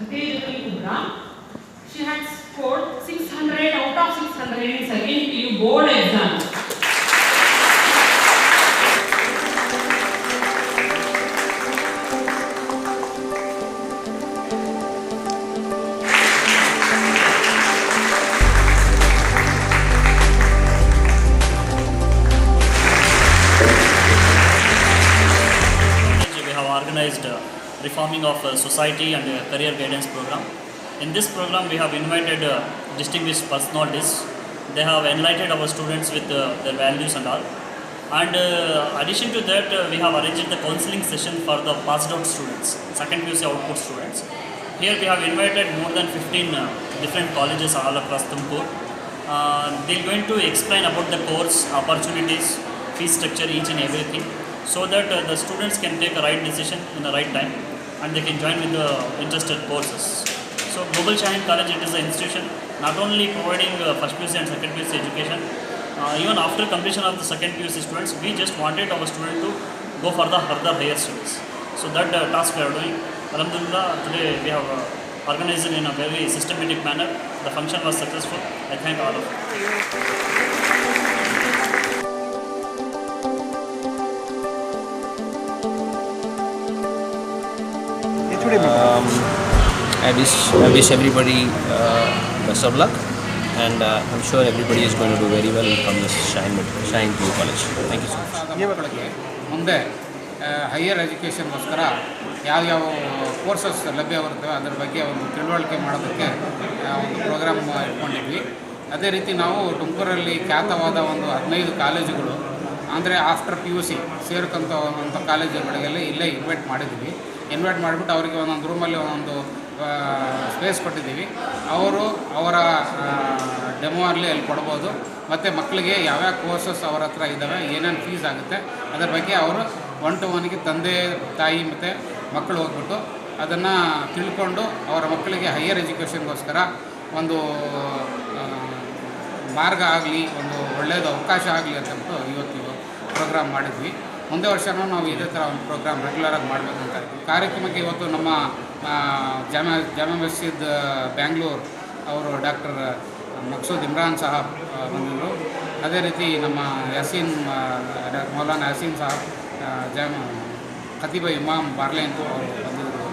Khatejuri Kubra. She had scored 600 out of 600 in second PU board exam. We have organized reforming of society and career guidance program. In this program, we have invited distinguished personalities. They have enlightened our students with their values and all. And addition to that, we have arranged the counseling session for the passed out students, second PUC output students. Here we have invited more than 15 different colleges all across Tumkur. They are going to explain about the course, opportunities, fee structure, each and everything, so that the students can take a right decision in the right time and they can join with the interested courses. So Global Shaheen College, it is an institution not only providing first PUC and second PUC education, even after completion of the second PUC students, we just wanted our student to go for the further higher studies. So that task we are doing. Alhamdulillah, today we have organized in a very systematic manner. The function was successful. I thank all of you. I wish everybody best of luck, and I'm sure everybody is going to do very well from this Shaheen PU College. Thank you so much. ಮುಂದೆ higher ಎಜುಕೇಷನ್ಗೋಸ್ಕರ ಯಾವ್ಯಾವ courses ಲಭ್ಯವಿರ್ತವೆ ಅದರ ಬಗ್ಗೆ ಒಂದು ತಿಳುವಳಿಕೆ ಮಾಡೋದಕ್ಕೆ ಒಂದು program ಇಟ್ಕೊಂಡಿದ್ವಿ. ಅದೇ ರೀತಿ ನಾವು ತುಮಕೂರಲ್ಲಿ ಖ್ಯಾತವಾದ ಒಂದು 15 ಕಾಲೇಜುಗಳು ಅಂದರೆ ಆಫ್ಟರ್ PUC ಸೇರ್ಕೊಂತ ಕಾಲೇಜುಗಳಿಗೆಲ್ಲ ಇಲ್ಲೇ ಇನ್ವೈಟ್ ಮಾಡಿದ್ವಿ. ಇನ್ವೈಟ್ ಮಾಡಿಬಿಟ್ಟು ಅವರಿಗೆ ಒಂದೊಂದು ರೂಮಲ್ಲಿ ಒಂದೊಂದು ಸ್ಪೇಸ್ ಕೊಟ್ಟಿದ್ದೀವಿ. ಅವರು ಅವರ ಡೆಮೋ ಅಲ್ಲಿ ಕೊಡ್ಬೋದು. ಮತ್ತು ಮಕ್ಕಳಿಗೆ ಯಾವ್ಯಾವ ಕೋರ್ಸಸ್ ಅವರ ಹತ್ರ ಇದ್ದಾವೆ, ಏನೇನು ಫೀಸ್ ಆಗುತ್ತೆ ಅದರ ಬಗ್ಗೆ ಅವರು 1-to-1ಗೆ ತಂದೆ ತಾಯಿ ಮತ್ತು ಮಕ್ಕಳು ಹೋಗ್ಬಿಟ್ಟು ಅದನ್ನು ತಿಳ್ಕೊಂಡು ಅವರ ಮಕ್ಕಳಿಗೆ ಹೈಯರ್ ಎಜುಕೇಷನ್ಗೋಸ್ಕರ ಒಂದು ಮಾರ್ಗ ಆಗಲಿ, ಒಂದು ಒಳ್ಳೆಯದು ಅವಕಾಶ ಆಗಲಿ ಅಂತಂದ್ಬಿಟ್ಟು ಇವತ್ತು ಪ್ರೋಗ್ರಾಮ್ ಮಾಡಿದ್ವಿ. ಮುಂದೆ ವರ್ಷವೂ ನಾವು ಇದೇ ಥರ ಒಂದು ಪ್ರೋಗ್ರಾಮ್ ರೆಗ್ಯುಲರಾಗಿ ಮಾಡಬೇಕಂತ ಇದ್ದೀವಿ. ಕಾರ್ಯಕ್ರಮಕ್ಕೆ ಇವತ್ತು ನಮ್ಮ ಜಾಮಾ ಮಸ್ಜಿದ್ ಬ್ಯಾಂಗ್ಳೂರು ಅವರು ಡಾಕ್ಟರ್ ಮಕ್ಸೂದ್ ಇಮ್ರಾನ್ ಸಾಹಬ್ ಬಂದಿದ್ದರು. ಅದೇ ರೀತಿ ನಮ್ಮ ಯಾಸೀನ್ ಮೌಲಾನಾ ಯಾಸೀನ್ ಸಾಹಬ್ ಖತೀಬ ಇಮಾಮ್ ಬಾರ್ಲೇನ್ ಅವರು ಬಂದಿದ್ದರು.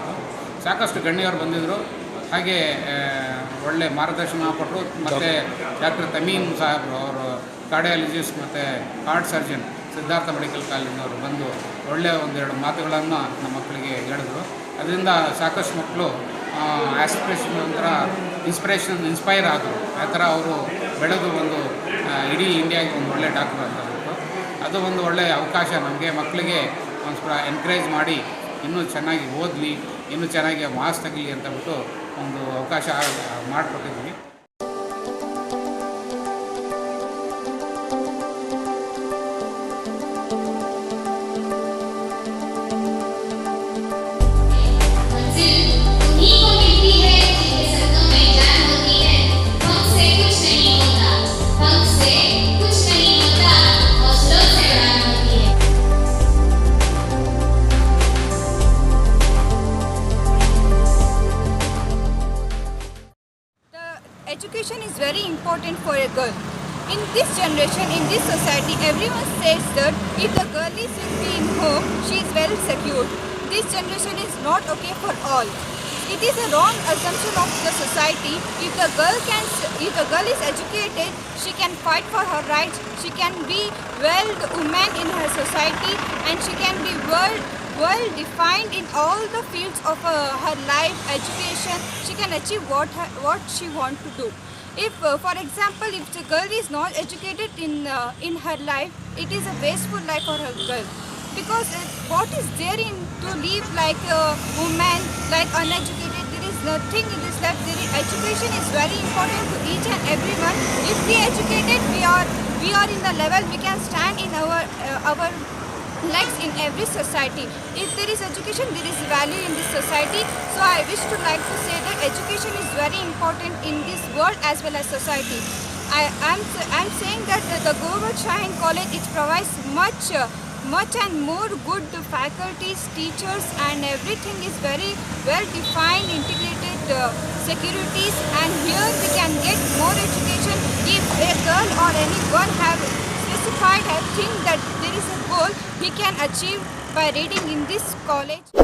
ಸಾಕಷ್ಟು ಗಣ್ಯರು ಬಂದಿದ್ದರು. ಹಾಗೆ ಒಳ್ಳೆ ಮಾರ್ಗದರ್ಶನ ಕೊಟ್ಟರು. ಮತ್ತು ಡಾಕ್ಟರ್ ತಮೀಮ್ ಸಾಹೇಬ್ರು ಅವರು ಕಾರ್ಡಿಯಾಲಜಿಸ್ಟ್ ಮತ್ತು ಹಾರ್ಟ್ ಸರ್ಜನ್ ಸಿದ್ಧಾರ್ಥ ಮೆಡಿಕಲ್ ಕಾಲೇಜಿನವರು ಬಂದು ಒಳ್ಳೆಯ ಒಂದೆರಡು ಮಾತುಗಳನ್ನು ನಮ್ಮ ಮಕ್ಕಳಿಗೆ ಹೇಳಿದ್ರು. ಅದರಿಂದ ಸಾಕಷ್ಟು ಮಕ್ಕಳು ಆಸ್ಪಿರೇಷನ್ ಒಂಥರ ಇನ್ಸ್ಪೈರ್ ಆದರು. ಆ ಥರ ಅವರು ಬೆಳೆದು ಒಂದು ಇಡೀ ಇಂಡಿಯಾಗೆ ಒಂದು ಒಳ್ಳೆಯ ಡಾಕ್ಟ್ರು ಅಂತ ಹೇಳ್ಬಿಟ್ಟು ಅದು ಒಂದು ಒಳ್ಳೆಯ ಅವಕಾಶ ನಮಗೆ. ಮಕ್ಕಳಿಗೆ ಒಂದು ಸ್ವಲ್ಪ ಎನ್ಕರೇಜ್ ಮಾಡಿ ಇನ್ನೂ ಚೆನ್ನಾಗಿ ಓದಲಿ, ಇನ್ನೂ ಚೆನ್ನಾಗಿ ಮಾರ್ಕ್ಸ್ ತೆಗಲಿ ಅಂತಬಿಟ್ಟು ಒಂದು ಅವಕಾಶ ಮಾಡಿಕೊಟ್ಟಿದ್ವಿ. Education is very important for a girl. In this generation, in this society, everyone says that if the girl is in home, she is well secured. This generation is not okay for all. It is a wrong assumption of the society. If the girl is educated, she can fight for her rights. She can be well woman in her society, and she can be well defined in all the fields of her life, education. She can achieve what she wants to do. If for example, if the girl is not educated in her life, it is a wasteful life for her girl, because what is there in to live like a woman, like uneducated? There is nothing in this life. Education is very important to each and everyone. If we educated, we are in the level we can stand in our legs in every society. If there is education, there is value in this society. So I wish to like to say that education is very important in this world as well as society. I'm saying that the Global Shaheen College, it provides much and more good faculties, teachers, and everything is very well defined, integrated securities, and here we can get more education. If a girl or anyone have specified a thing that there is a goal he can achieve by reading in this college.